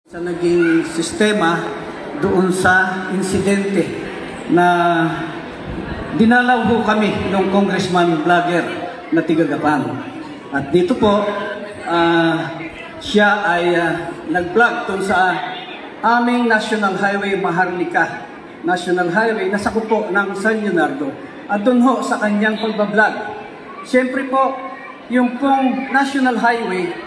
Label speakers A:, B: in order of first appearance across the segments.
A: Sa naging sistema doon sa insidente na dinalaw ho kami ng congressman vlogger na Tigagapan. At dito po, siya ay nag-vlog doon sa aming National Highway Maharlika. National Highway na sakop po ng San Leonardo. At doon ho sa kanyang pagbablog. Siyempre po, yung pong National Highway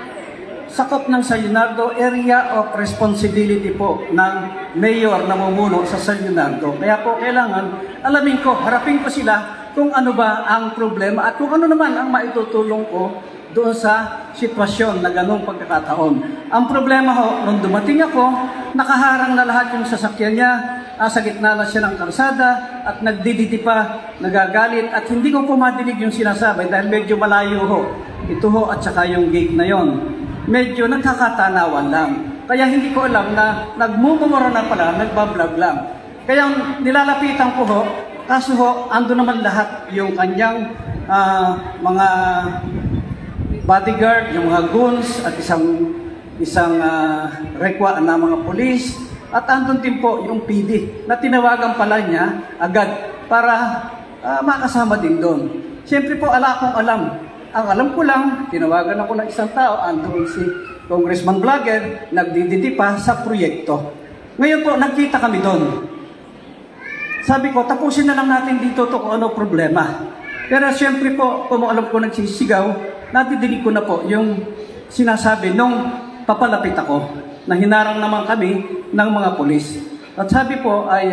A: sakop ng San Leonardo, area of responsibility po ng mayor na mumuno sa San Leonardo. Kaya po kailangan alamin ko, harapin ko sila kung ano ba ang problema at kung ano naman ang maitutulong ko doon sa sitwasyon na ganong pagkakataon. Ang problema ho, nung dumating ako, nakaharang na lahat yung sasakyan niya, sa gitna na siya ng kalsada at nagdiditi pa, nagagalit at hindi ko po madinig yung sinasabi dahil medyo malayo ho. Ito ho at saka yung gate na yon. Medyo nagkakatanawan lang. Kaya hindi ko alam na nagmumura na pala, nagbablog lang. Kaya nilalapitan ko ho, kaso ho, ando naman lahat yung kanyang mga bodyguard, yung mga goons at isang rekwa na mga polis. At andun din po yung PD na tinawagan pala niya agad para makasama din doon. Siyempre po, akong alam. Ang alam ko lang, tinawagan ako ng isang tao, andun si Congressman Vlogger, nagdiditi pa sa proyekto. Ngayon po, nagkita kami doon. Sabi ko, tapusin na lang natin dito to kung ano problema. Pero siyempre po, kung alam ko nagsisigaw, nadidinig ko na po yung sinasabi nung papalapit ako, na hinarang naman kami ng mga pulis. At sabi po ay,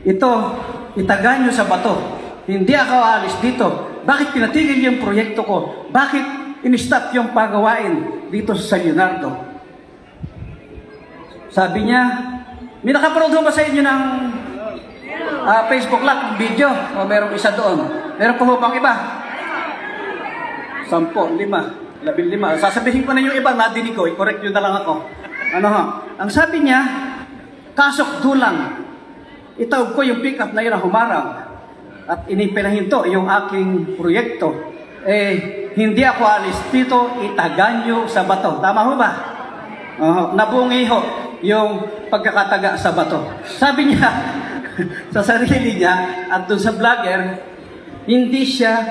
A: ito, itaga nyo sa bato. Hindi ako aalis dito. Bakit pinatigil yung proyekto ko? Bakit in-stop yung pagawain dito sa San Leonardo? Sabi niya, may nakapanood ba sa inyo ng Facebook Live video? O merong isa doon? Meron pa ho bang iba? 10, 5, 15. Sasabihin ko na yung iba, nadinig ko. I-correct nyo na lang ako. Ano ho? Ang sabi niya, kasok dulang. Itawag ko yung pick-up na yun na humarang. At inipinahinto yung aking proyekto, hindi ako alis dito, itagan nyo sa bato. Tama ho ba? Nabungi ho yung pagkakataga sa bato. Sabi niya, sa sarili niya, at doon sa vlogger, hindi siya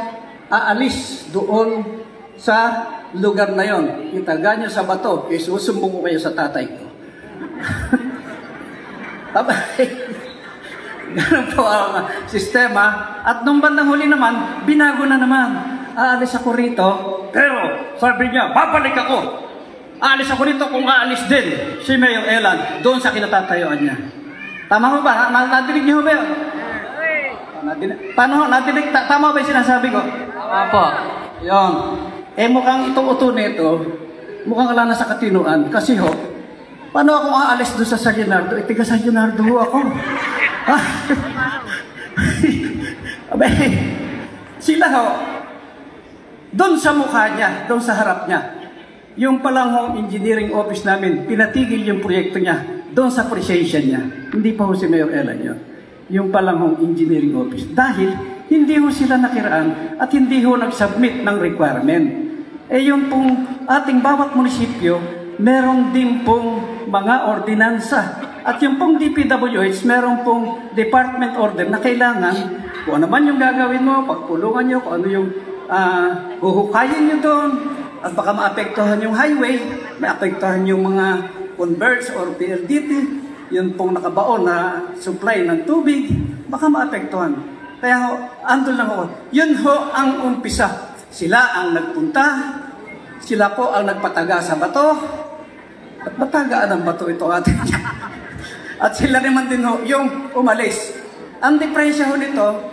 A: aalis doon sa lugar na yon. Itagan nyo sa bato, susumbong ko kayo sa tatay ko. Ganun po ang sistema. At nung bandang huli naman, binago na naman. Aalis ako rito, pero sabi niya, babalik ako. Aalis ako rito kung aalis din si Mayor Elan doon sa kinatatayuan niya. Tama ho ba? Nadinig niyo ho ba yun? Paano ho? Nadinig? Tama ba yung sinasabi ko? Tama po. Yun. Mukhang itong uto nito, mukhang wala na sa katinuan. Kasi ho, paano ako aalis doon sa San Leonardo? Tiga San Leonardo ho ako. Abay, sila ho, doon sa mukha niya, doon sa harap niya, yung palang hong engineering office namin, pinatigil yung proyekto niya, doon sa presensya niya. Hindi pa ho si Mayor Elan yun. Yung palang hong engineering office. Dahil, hindi ho sila nakiraan at hindi ho nag-submit ng requirement. Yung pong ating bawat munisipyo, meron din pong mga ordinansa. At yung pong DPWH, meron pong department order na kailangan, kung ano man yung gagawin mo, pagpulungan nyo, kung ano yung huhukayin nyo doon, at baka maapektuhan yung highway, maapektuhan yung mga converts or PLDT, yun pong nakabaon na supply ng tubig, baka maapektuhan. Kaya andun lang ako. Yun ho ang umpisa. Sila ang nagpunta, sila po ang nagpataga sa bato, at matagaan ang bato ito atin. At sila naman din ho, yung umalis. Ang depresya ho nito,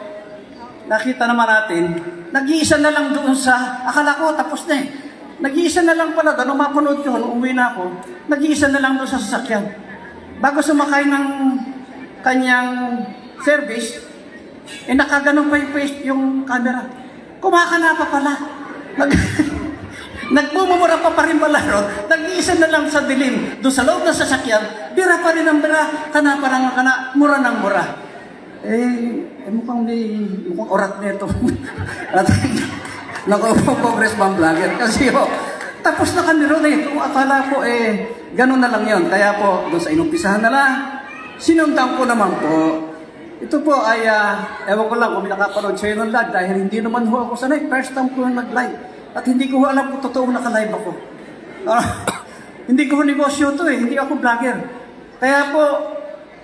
A: nakita naman natin, nag-iisa na lang doon sa, akala ko tapos na eh. Nag-iisa na lang pala, nung mapanood ko, nung umuwi na ako, nag-iisa na lang doon sa sasakyan. Bago sumakay ng kanyang service, nakaganon pa yung camera. Kumakana pa pala. Nagmumura pa rin pala, no? Nag-iisa na lang sa dilim. Doon sa loob ng sasakyan, bira pa rin ang bira, mura ng mura. Mukhang orat nito. At naku, Congressman Vlogger. Kasi tapos na kami ron eh. Kung akala ko ganun na lang yon. Kaya po, doon sa inumpisahan na lang, sinundan ko naman po. Ito po ay, ewan ko lang kung nakapanood siya ng live dahil hindi naman ho ako sanay. First time ko nag-live. At hindi ko alam kung totoo naka-live ako. Hindi ko negosyo to eh. Hindi ako vlogger. Kaya po,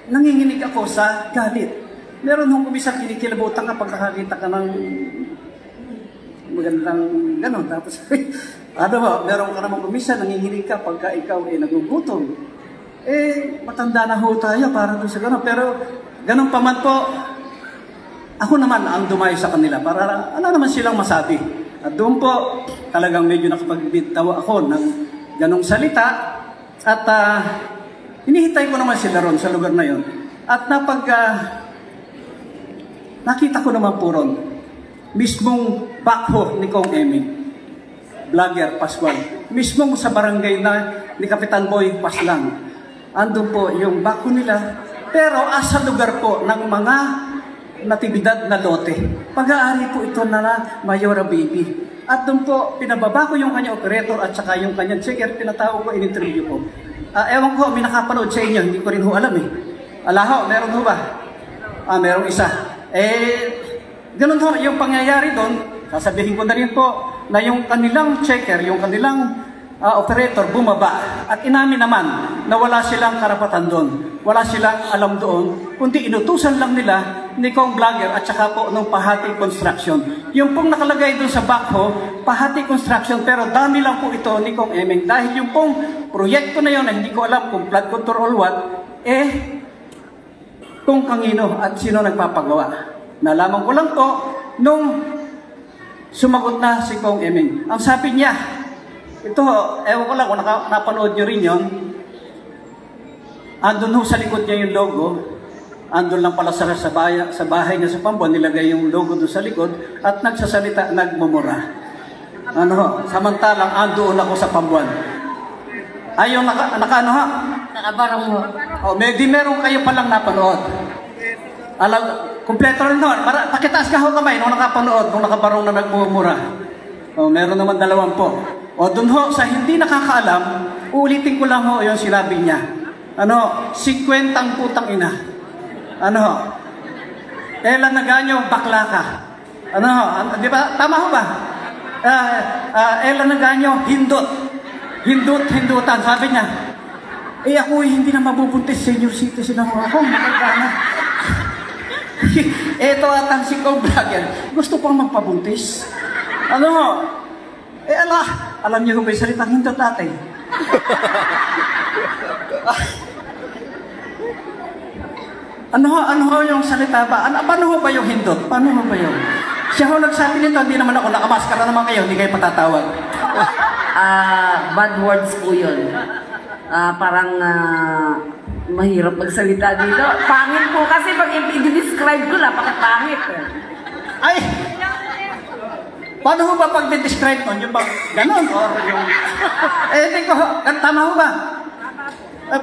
A: nanginginig ako sa galit. Meron hong kumisang kinikilabutan kapag nakakita ka ng magandang gano'n. Tapos, ano ba, meron ka namang kumisa, nanginginig ka pagka ikaw nagugutom. Matanda na ho tayo para doon sa gano'n. Pero, gano'n pa man po, ako naman ang dumayo sa kanila para ano naman silang masabi. At doon po, talagang medyo nakapagbitaw ako ng ganong salita. At hinihintay ko naman sila ron sa lugar na yon. At nakita ko naman po ron, mismong backho ni Kong Eming, vlogger Pascual, mismong sa barangay na ni Kapitan Boy Paslang. Andun po yung backho nila, pero asa lugar po ng mga natibidad na lote. Pag-aari po ito na Mayora Baby. At doon po, pinababa ko yung kanyang operator at saka yung kanyang checker, pinatawag ko, in-interview ko. Ewan ko, may nakapanood sa inyo, hindi ko rin ho alam eh. Alaho, meron ho ba? Merong isa. Ganun ho, yung pangyayari doon, sasabihin ko na rin po, na yung kanilang checker, yung kanilang operator bumaba. At inamin naman na wala silang karapatan doon. Wala silang alam doon, kundi inutusan lang nila ni Kong Vlogger at saka po ng Pahati Construction. Yung pong nakalagay doon sa backho, Pahati Construction, pero dami lang po ito ni Kong Eming. Dahil yung pong proyekto na yun, na hindi ko alam kung flood control or what, kung kanino at sino nagpapagawa. Nalaman ko lang po nung sumagot na si Kong Eming. Ang sabi niya, ito, ewan ko lang kung napanood nyo rin yun, andun ho sa likod niya yung logo, andun lang pala sa bahay niya sa Pambuan, nilagay yung logo doon sa likod, at nagsasalita, nagmumura. Samantalang andun ako sa Pambuan. Yung ano ha?
B: Nakabarang mo.
A: Di meron kayo palang napanood. Kompleto rin doon. Pakitaas ka ho kamay nung nakapanood, nung nakabarong na nagmumura. Meron naman 2 po. Doon ho, sa hindi nakakaalam, uulitin ko lang ho yung sinabi niya. 50 putang ina. Ela Naganyo, bakla ka. Di ba? Tama ho ba? Ela Naganyo, hindot. Hindutan, sabi niya. Ako hindi na mabubuntis, senior citizen ako. Maganda na. Ito at ang si Kong Vlogger, gusto pang magpabuntis. Alam niyo kung may salitang hindot natin. Ano yung salita ba? Paano ba yung hindot? Paano ba yun? Siya ho nagsabi nito, hindi naman ako, nakamaskara naman kayo, hindi kayo patatawag.
B: Bad words po yun. Parang mahirap magsalita dito. Pangit po kasi pag i-describe ko, napakapangit.
A: Ay! Paano ho ba pag i-describe mo? Yung bang ganon? Or yung... Hindi ko, tama ho ba?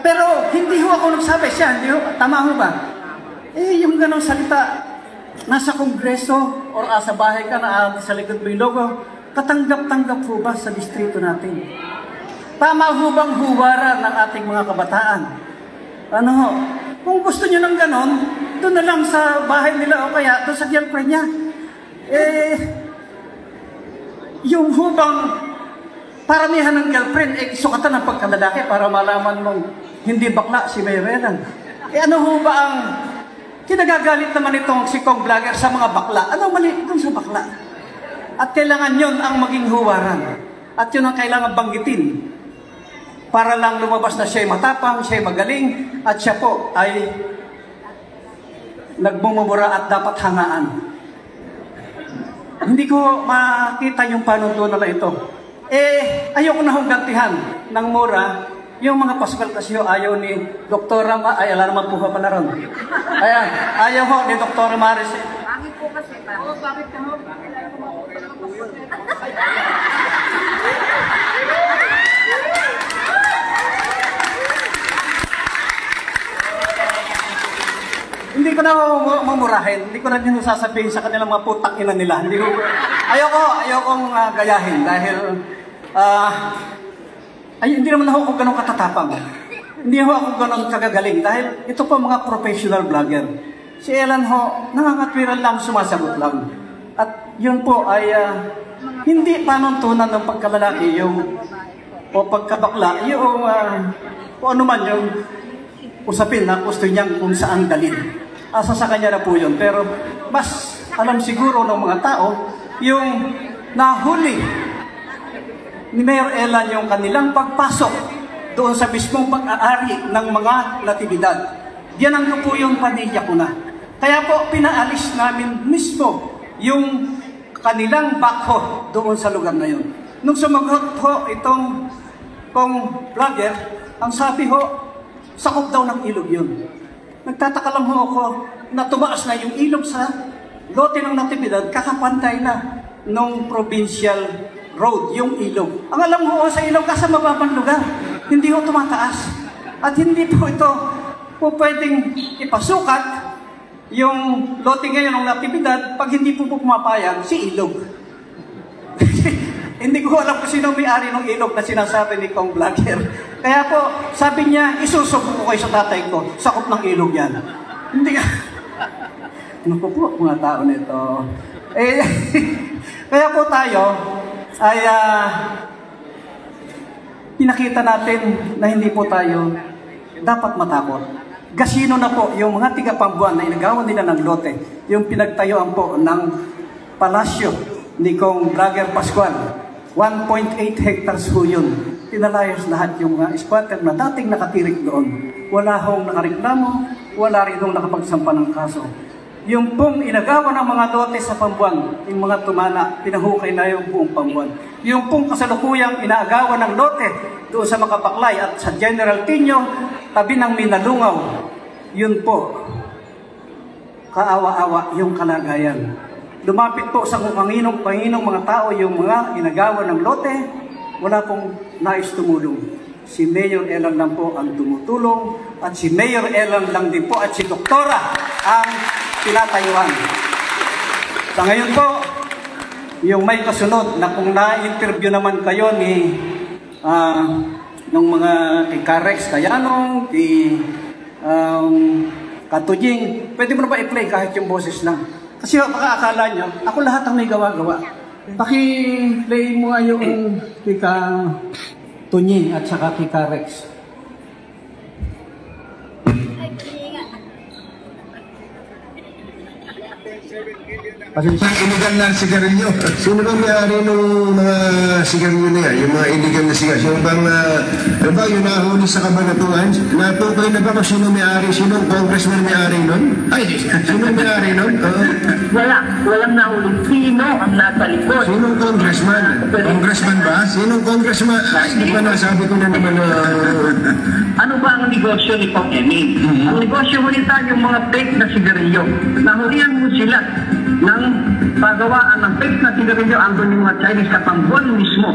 A: Pero hindi ho ako nagsabi siya, hindi ho, tama ho ba? Yung ganong salita, nasa kongreso or sa bahay ka na sa likod mo yung logo, katanggap-tanggap ho ba sa distrito natin? Tama ho bang huwara ng ating mga kabataan? Kung gusto nyo ng ganon, doon na lang sa bahay nila o kaya doon sa girlfriend niya. Yung hubang paramihan ng girlfriend, sukatan ng pagkalalaki para malaman mong hindi bakla si Mayrelan. Ano ho ba ang kinagagalit naman itong si Kong Vlogger sa mga bakla? Ano mali itong sa bakla? At kailangan yun ang maging huwaran. At yun ang kailangan banggitin. Para lang lumabas na siya'y matapang, siya'y magaling, at siya po ay nagmumura at dapat hangaan. Hindi ko makita yung panuntunan na ito. Ayoko na hong gantihan ng mura. Yung mga Pascual kasi ayaw ni Doktora ay alam naman po pa na ron. Ayan, ayaw ho ni Doktora Maris.
B: Pangit po kasi. Bakit ka ho?
A: Hindi ko na mamurahin. Hindi ko na din sasabihin sa kanilang mga putang ina nila. Ayokong gayahin dahil Ay, hindi naman ako ganun katatapang. Hindi ako ganun kagagaling dahil ito po mga professional vlogger. Si Ellen ho, nangangatwiran lang, sumasagot lang. At yun po ay hindi panuntunan ng pagkalalaki yung o pagkabakla, yung kung ano man yung usapin na gusto niyang kung saan dalhin. Asa sa kanya na po yun. Pero mas alam siguro ng mga tao yung nahuli ni Mayor Ellen yung kanilang pagpasok doon sa mismong pag-aari ng mga natibidad. Yan ang po yung panilya ko na. Kaya po pinaalis namin mismo yung kanilang backhoe doon sa lugar na yun. Nung sumagot ho itong vlogger, ang sabi ho, sakop daw ng ilog yun. Nagtataka lang ho ako na tumaas na yung ilog sa lote ng natibidad, kakapantay na nung provincial road, yung ilog. Ang alam ho sa ilog, kasi mababang lugar. Hindi ho tumataas. At hindi po ito po pwedeng ipasukat yung lote ngayon ng natibidad pag hindi po pumapayag si ilog. Hindi ko alam kung sino may-ari ng ilog na sinasabi ni Kong Vlogger. Kaya po, sabi niya, isusubo ko kayo sa tatay ko, sakop ng ilog yan. Hindi ka. Naku po, mga tao nito. Kaya po tayo, ay pinakita natin na hindi po tayo dapat matakot. Gasino na po yung mga tiga-Pambuan na inagawan nila ng lote, yung pinagtayuan po ng palasyo ni Kong Vlogger Pascual. 1.8 hectares po yun. Pinalayas lahat yung mga squatter na dating nakatirik doon. Wala hong nakareklamo, wala rin hong nakapagsampa ng kaso. Yung pong inagawa ng mga lote sa Pambuan, yung mga tumana, pinahukay na yung buong Pambuan. Yung pong kasalukuyang inaagawa ng lote doon sa Makapaklay at sa General Tinio, tabi ng Minalungaw, yun po, kaawa-awa yung kalagayan. Lumapit po sa kung kanginong mga tao yung mga inagawa ng lote, wala pong nais tumulong. Si Mayor Ellen lang po ang tumutulong at si Mayor Ellen lang din po at si Doktora ang tinatayuan. Sa ngayon po, yung may kasunod na kung na-interview naman kayo ni ng mga kay Carex Kayanong, kay Katujing, pwede mo na ba i-play kahit yung boses lang? Kasi baka akala nyo, ako lahat ang may gawa-gawa. Paki-play mo nga yung kay Tunying at saka kay Carex.
C: Illegal na sigarilyo. Sino bang may-ari ng mga sigarilyo na yan? Yung mga illegal na sigarilyo? Yung bang, ano ba, yung nahuli sa Kabanatuan? Natukoy na ba kung sino may-ari? Sinong congressman may-ari nun? Ay, sino may-ari nun?
D: Walang nahuli. Sino ang nasa likod?
C: Sinong congressman? Congressman ba? Sinong congressman? Ay, di ba nasabi ko na naman
D: Ano ba ang negosyo ni Pong Eming? Ang negosyo mo nito yung mga fake na sigarilyo. Nahulihan mo sila ng pagawaan ng fake na sigarilyo andun yung mga Chinese sa Pambuan mismo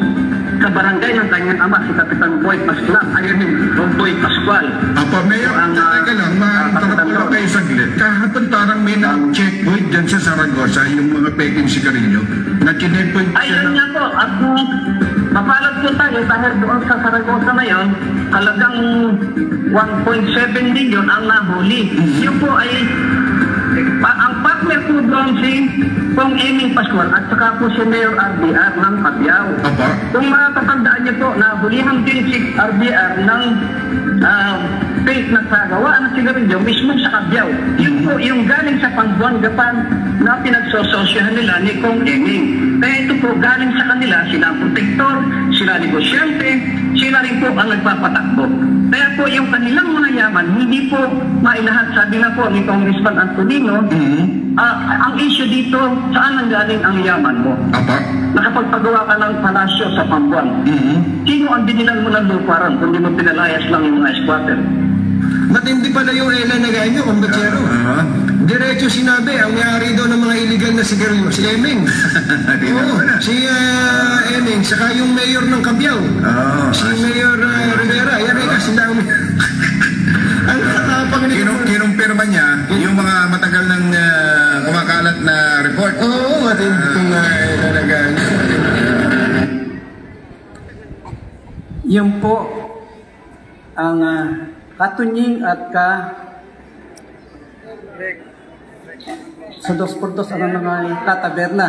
D: sa barangay ng kanyang ama, si Kapitan Boy Pascual. Ayun yung Boy Pascual.
C: Apa, Mayor, teka lang, makakapula kayo saglit. Kahapon parang may na-checkpoint dyan sa Saragossa, yung mga peking sigarilyo, na chinepoint siya
D: Ayun nga po, at mapalad po tayo dahil doon sa Saragossa na yun, halagang 1.7 million ang nahuli. Yun po ay ang partner po doon si Pong Eming Pascual at saka po si Mayor RBR ng Cabiao. Kung matatandaan niyo po, nahulihan din si RBR ng fake na sagawaan ng sigarilyo mismo sa Cabiao. Yun po yung galing sa Pambuan Gapan na pinagsososyahan nila ni Pong Eming. Kaya ito po galing sa kanila, sila ang protektor, sila negosyante, sila rin po ang nagpapatakbo. Kaya po yung kanilang mga yaman, hindi po mailahat. Sabi na po ni Congressman Antonino, ang issue dito, saan nanggaling ang yaman mo? Nakapagpagawa ka ng palasyo sa Pambuan. Sino ang binilan mo ng lupa ron kung di mo pinalayas lang yung mga squatter?
C: Matindi pala yung Ellen na ganyo, kumbachero. Diretso sinabi, ang may-ari daw ng mga illegal na sigarilyo, si Eming. Si Eming, saka yung mayor ng Cabiao. Si Mayor Rivera, yan ay kasi lang. Ang katapang nito. Kinumpirma niya yung mga matagal ng kumakalat na report. Oo, matindi itong talaga.
A: Yun po ang katunying at sa 2x2 ano mga kataberna.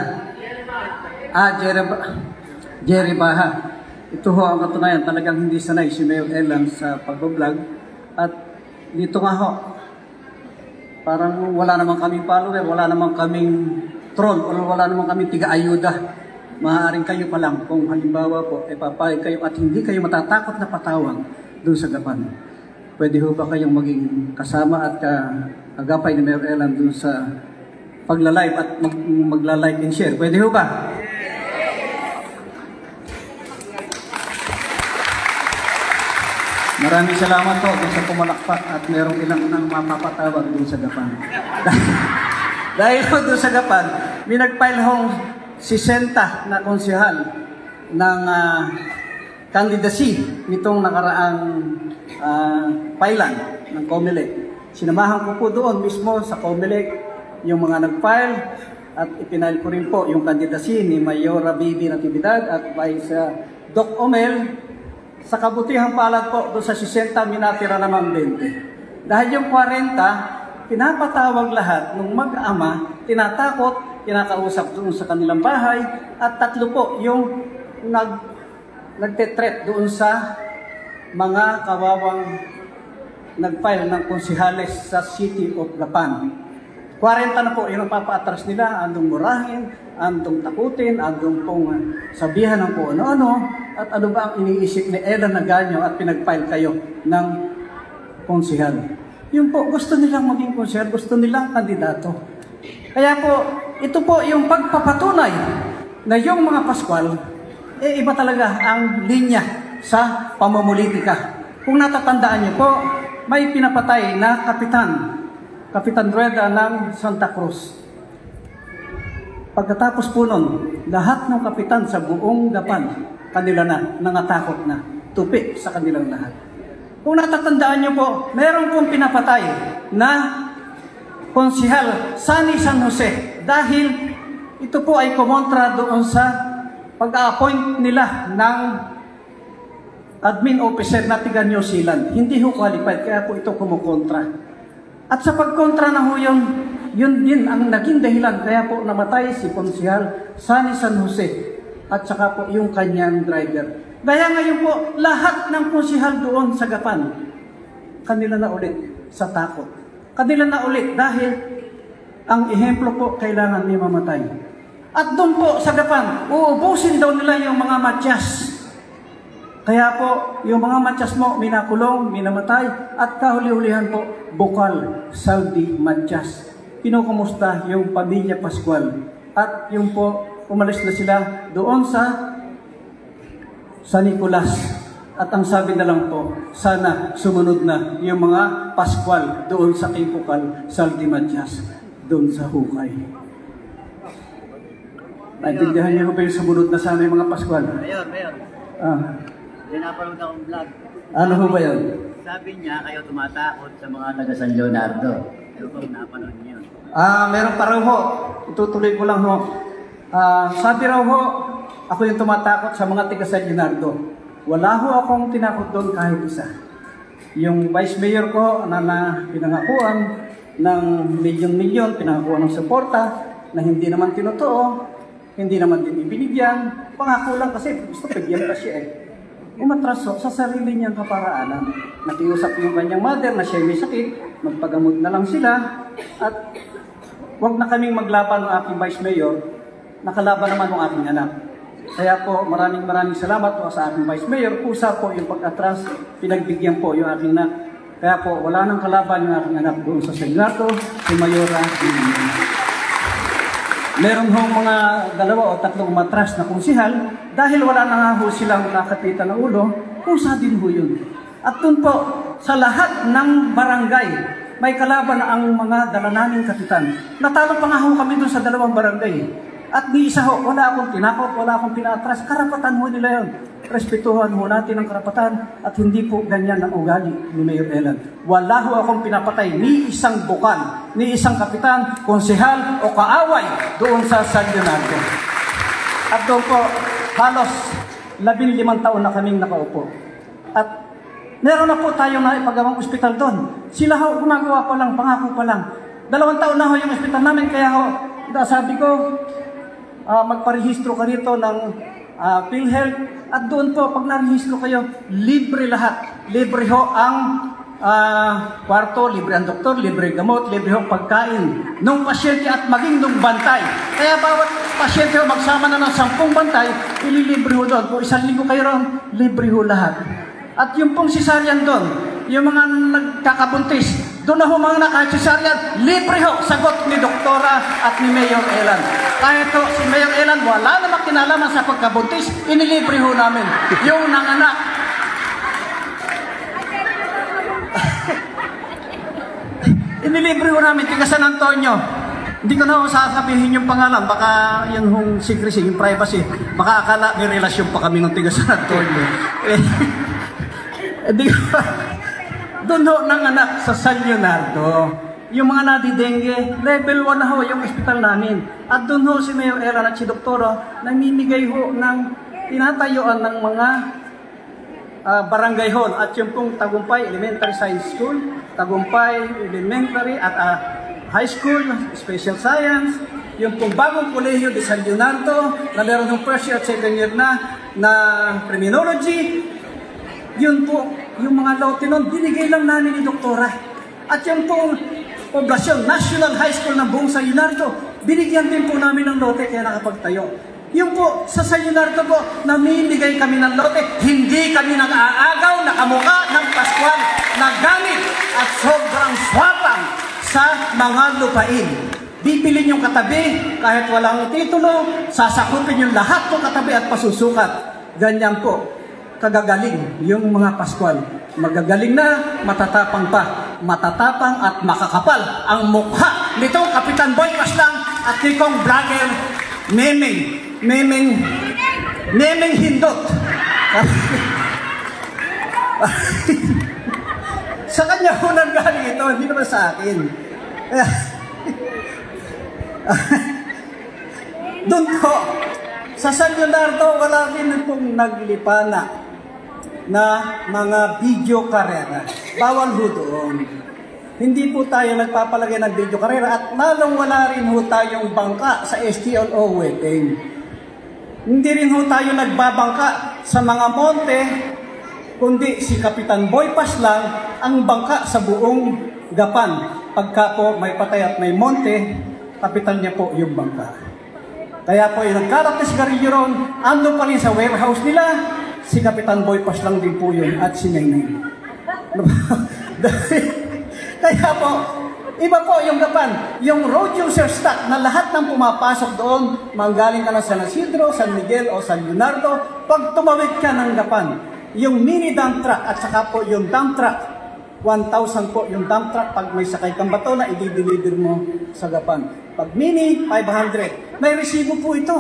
A: Jerry Baha. Ito ho ang katunayan, talagang hindi sanay si Mayor Elan sa pag-vlog. At dito nga ho, parang wala namang kaming follower, wala namang kaming troll, o wala namang kaming tiga-ayuda. Maaaring kayo pa lang kung halimbawa po, papayag kayo at hindi kayo matatakot na patawag doon sa Gapan. Pwede ho ba kayong maging kasama at kagapay ni Mayor Elan doon sa pagla-live at magla-like and share? Pwede ho ba? Maraming salamat po doon sa pumalakpak at merong ilang nang mapapatawag doon sa Gapan. Dahil po doon sa Gapan, may nag-file hong 60 na konsehal ng candidacy nitong nakaraang filean ng COMELEC. Sinamahan ko po doon mismo sa COMELEC yung mga nag-file at ipinail ko rin po yung candidacy ni Mayora Bibi Natividad at Vice Doc Omel. Sa kabutihang palad po, doon sa 60, minatira naman 20. Dahil yung 40, pinapatawag lahat ng mag-ama, tinatakot, kinakausap doon sa kanilang bahay, at 3 po yung nagtetret doon sa mga kawawang nag-file ng konsihales sa City of Gapan. 40 na po yung nagpapaatras nila, andong murahin, andong takutin, andong pong sabihan ng po ano-ano, at ano ba ang iniisip ni Elan Naganyo at pinag-file kayo ng konsihal. Yun po, gusto nilang maging konsihal, gusto nilang kandidato. Kaya po, ito po yung pagpapatunay na yung mga Pascual, iba talaga ang linya sa pamumulitika. Kung natatandaan niyo po, may pinapatay na Kapitan Rueda ng Santa Cruz. Pagkatapos po nun, lahat ng kapitan sa buong Gapan, kanila na, nangatakot na, tupi sa kanilang lahat. Kung natatandaan niyo po, meron pong pinapatay na konsihal Sunny San Jose dahil ito po ay kumontra doon sa pag-a-appoint nila ng admin officer na tiga New Zealand. Hindi ho qualified, kaya po ito kumukontra. At sa pagkontra na ho yun din ang naging dahilan. Kaya po namatay si Konsihal Sunny San Jose at saka po yung kanyang driver. Kaya ngayon po, lahat ng konsihal doon sa Gapan, kanila na ulit sa takot. Kanila na ulit dahil ang ehemplo po kailangan niya mamatay. At doon po sa Gapan, uubusin daw nila yung mga matyas. Kaya po, yung mga matyas mo, minakulong, minamatay, at kahuli-hulihan po, Bukal, Saldi, Matyas. Pinukumusta yung pamilya Pascual. At yung po, umalis na sila doon sa San Nicolas. At ang sabi na lang po, sana sumunod na yung mga Pascual doon sa kay Bukal, Saldi, Matyas, doon sa Hukay. Naintindihan niyo ba yung sumunod na sana yung mga Pascual?
E: Mayor. Pinapanood akong vlog.
A: Ano ho ba yun?
E: Sabi niya, kayo tumatakot sa mga taga San Leonardo. Pero kung napanood niyo.
A: Meron pa raw ho. Itutuloy ko lang ho. Sabi raw ho, ako yung tumatakot sa mga taga San Leonardo. Wala ho akong tinakot doon kahit isa. Yung vice mayor ko na pinangakuan ng milyon-milyon, pinangakuan ng suporta na hindi naman tinotoo, hindi naman din ibinigyan. Pangako lang kasi gusto bigyan pa siya eh. Umatraso sa sarili niyang kaparaanan. Nakiusap yung kanyang mother na siya may sakit, magpagamot na lang sila, at huwag na kaming maglaban ng aking vice mayor, nakalaban naman ng aking anak. Kaya po, maraming salamat po sa aking vice mayor. Pusa po yung pag-atras, pinagbigyan po yung aking anak. Kaya po, wala nang kalaban yung aking anak doon sa Senato, si Mayora. Meron hong mga 2 o 3 matras na konsihal, dahil wala na nga ho silang nakakita ng ulo, kusa din ho yun. At dun po, sa lahat ng barangay, may kalaban ang mga dalanaming kapitan. Natalo pa nga ho kami dun sa 2 barangay. At ni isa ho, wala akong tinakot, wala akong pinatras, karapatan ho nila yun. Respetuhan ho natin ang karapatan at hindi po ganyan ang ugali ni Mayor Elan. Wala ho akong pinapatay ni isang bukan, ni isang kapitan, konsehal o kaaway doon sa San Leonardo. At doon po, halos 15 taon na kaming nakaupo. Meron na po tayong naipagawang ospital doon. Sila ho, gumagawa pa lang, pangako pa lang. 2 taon na ho yung ospital namin, kaya ho, sabi ko, magparehistro ka rito ng PhilHealth. At doon po, pag narehistro kayo, libre lahat. Libre ho ang kwarto, libre ang doktor, libre gamot, libre ho pagkain nung pasyente at maging nung bantay. Kaya bawat pasyente ho magsama na ng 10 bantay, ililibre ho doon. Kung 1 linggo kayo ron, libre ho lahat. At yung pong cesarean doon, yung mga nagkakabuntis, doon na ho mga naka-cesarean, libre ho, sagot ni Doktora at ni Mayor Elan. Kahit ho, si Mayor Elan, wala namang kinalaman sa pagkabuntis, inilibre ho namin. Yung nanganak. Inilibre ho namin, tiga San Antonio. Hindi ko na ho sasabihin yung pangalan, baka yun hong secrecy, yung privacy. Baka akala may relasyon pa kami ng tiga San Antonio. Doon ho nanganak sa San Leonardo. Yung mga nadidengue, level 1 na ho yung hospital namin. At doon ho si Mayor Elan at si Doktora namimigay ho ng tinatayuan ng mga barangay hall. At yung pong Tagumpay Elementary Science School, Tagumpay Elementary at High School, Special Science, yung pong bagong kolehiyo de San Leonardo, na meron ng first year at second year na criminology. Yun po, yung mga lote nun, binigay lang namin ni Doktora. At yung pong poblasyon, National High School ng buong San Leonardo, binigyan din po namin ng lote kaya nakapagtayo. Yung po, sa San Leonardo po, namimigay kami ng lote, hindi kami nag-aagaw na kamukha ng Pascual na gamit at sobrang swapang sa mga lupain. Bibilin yung katabi, kahit walang titulo, sasakupin yung lahat ng katabi at pasusukat. Ganyan po. Kagagaling yung mga Pascual. Magagaling na, matatapang pa. Matatapang at makakapal ang mukha nitong Kapitan Boy Paslang at nitong vlogger Memeng Hindot. Sa kanya po nanggaling ito, hindi naman sa akin. Doon po, sa San Leonardo, wala rin pong naglipana na mga video karera. Bawal ho doon. Hindi po tayo nagpapalagay ng video karera at lalong wala rin ho tayong bangka sa STLO wedding. Hindi rin ho tayo nagbabangka sa mga monte, kundi si Kapitan Boy Paslang ang bangka sa buong Gapan. Pagka po may patay at may monte, kapitan niya po yung bangka. Kaya po yung nagkarat na sigarilyo ron, ando pa rin sa warehouse nila, si Kapitan Boy Paslang din po yun at si Nainay. Kaya po, iba po yung Gapan. Yung road user stock na lahat ng pumapasok doon, manggaling ka na sa San Isidro, San Miguel o San Leonardo, pag tumawid ka ng Gapan, yung mini dump truck at saka po yung dump truck, 1,000 po yung dump truck pag may sakay kang bato na i-deliver mo sa Gapan. Pag mini, 500. May resibo po ito.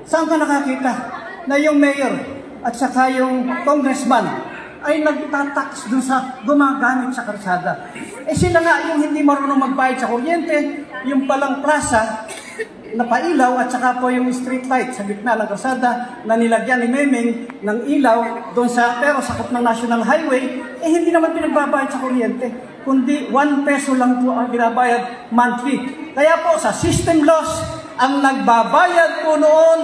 A: Saan ka nakakita na yung mayor at saka yung congressman ay nagtatax dun sa gumagamit sa karsada? Eh sila nga yung hindi marunong magbayad sa kuryente, yung palang plaza na pailaw at saka po yung street light sa gitna ng karsada na nilagyan ni Memeng ng ilaw doon sa pero sakop ng National Highway, eh hindi naman pinagbabayad sa kuryente, kundi 1 peso lang po ang binabayad monthly. Kaya po sa system loss, ang nagbabayad po noon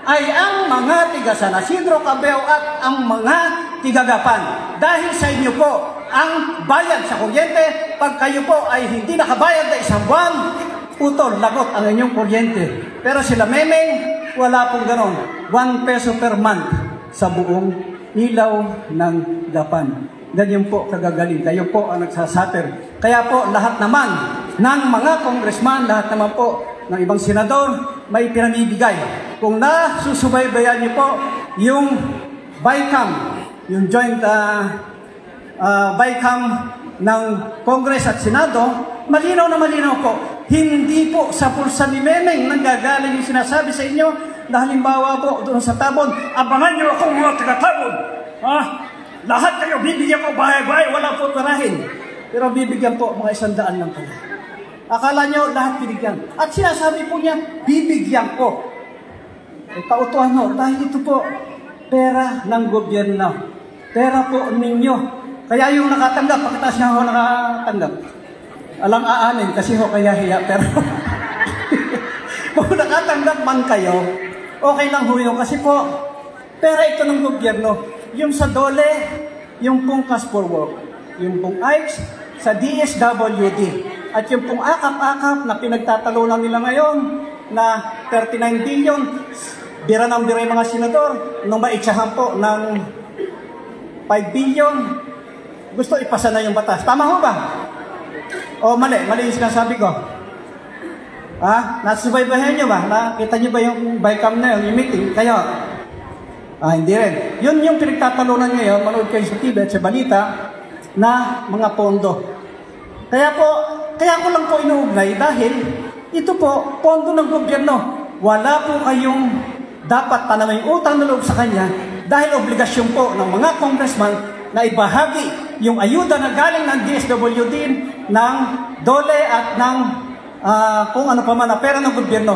A: ay ang mga tiga San Isidro, Cabeo at ang mga tiga Gapan. Dahil sa inyo po ang bayad sa kuryente, pag kayo po ay hindi nakabayad na 1 buwan, putol, lagot ang inyong kuryente. Pero sila Memeng, wala pong ganon. 1 peso per month sa buong ilaw ng Gapan. Ganyan po kagagaling. Kayo po ang nagsasaper. Kaya po lahat naman ng mga congressman, lahat naman po ng ibang senador, may pinamibigay. Kung nasusubaybayan niyo po yung BICAM, yung joint BICAM ng Congress at Senado, malinaw na malinaw po. Hindi po sa pulsa ni Memeng nanggagaling yung sinasabi sa inyo na halimbawa po doon sa Tabon, abangan niyo akong mga taga-Tabon. Lahat kayo bibigyan ko bahay-bahay, wala po tarahin. Pero bibigyan po mga 100 lang pala. Akala niyo lahat binigyan. At sinasabi po niya, bibigyan ko. Pautuhan mo, dahil ito po, pera ng gobyerno. Pera po ninyo. Kaya yung nakatanggap, pakitaas niya ako nakatanggap. Alang aanin kasi ho kaya hiya. Pero kung nakatanggap man kayo, okay lang ho yun. Kasi po, pera ito ng gobyerno. Yung sa DOLE, yung pong cash for work. Yung pong AICS, sa DSWD. At yung pong akap-akap na pinagtatalunan nila ngayon na 39 billion, bira ng bira yung mga senador, nung maitsahan po ng 5 billion, gusto ipasa na yung batas. Tama ho ba? O mali yung sinasabi ko. Nasubaybayan nyo ba? Nakita nyo ba yung bycam na yun, yung meeting? Kayo? Hindi rin. Yun yung pinagtatalunan ngayon, manood kayo sa TV at sa balita, na mga pondo. Kaya ko lang po inuugnay dahil ito po, pondo ng gobyerno. Wala po kayong dapat tanamay utang na loob sa kanya dahil obligasyon po ng mga congressman na ibahagi yung ayuda na galing ng DSWD, ng DOLE at ng kung ano pa man na pera ng gobyerno.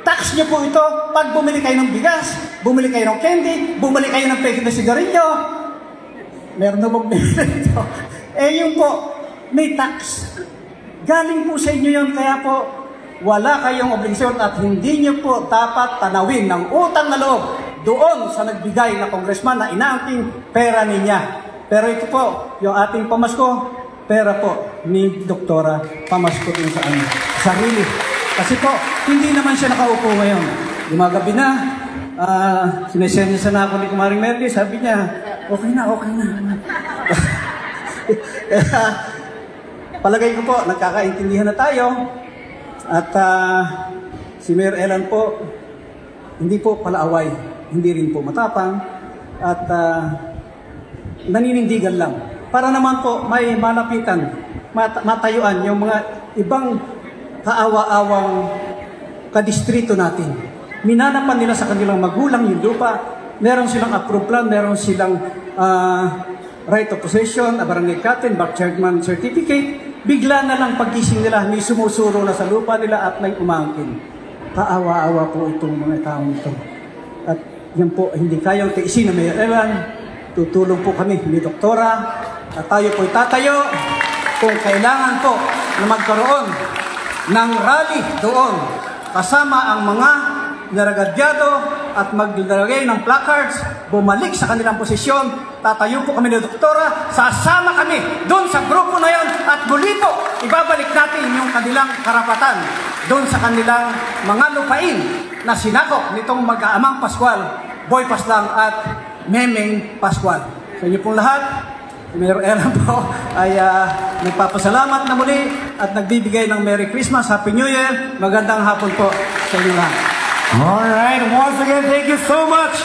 A: Tax nyo po ito pag bumili kayo ng bigas, bumili kayo ng candy, bumili kayo ng peke na sigarilyo. Meron na magbili ito. Yung po, may tax. Galing po sa inyo yun, kaya po wala kayong obligasyon at hindi nyo po dapat tanawin ng utang na loob doon sa nagbigay na congressman na inaangking pera niya. Pero ito po, yung ating pamasko, pera po ni Doktora, pamasko din sa ano, sarili. Kasi po, hindi naman siya nakaupo ngayon. Gumagabi na, sinesensya na ako ni Kumaring Merdi, sabi niya, okay na. Palagay ko po, nagkakaintindihan na tayo. At si Mayor Elan po, hindi po palaaway, hindi rin po matapang. At naninindigan lang. Para naman po may malapitan, matayuan yung mga ibang kaawa-awang kadistrito natin. Minanapan nila sa kanilang magulang yung lupa, meron silang approved plan, meron silang right of possession, a barangay captain, backyardman certificate, bigla na lang paggising nila, may sumusuro na sa lupa nila at may umangkin. Kaawa-awa po itong mga taong ito. At yan po, hindi kayang tiisin na Mayor Elan. Tutulong po kami ni Doktora at tayo po'y tatayo kung kailangan po na magkaroon ng rally doon kasama ang mga naragadyado at maglalagay ng placards, bumalik sa kanilang posisyon. Tatayo po kami ni Doktora, sasama kami doon sa grupo na yon at muli po ibabalik natin yung kanilang karapatan doon sa kanilang mga lupain na sinakop nitong mag-aamang Pascual, Boy Paslang at Memeng Pascual. Sa inyo pong lahat, Mayor Elan po ay nagpapasalamat na muli at nagbibigay ng Merry Christmas, Happy New Year, magandang hapon po sa inyo lahat.
C: All right, once again, thank you so much.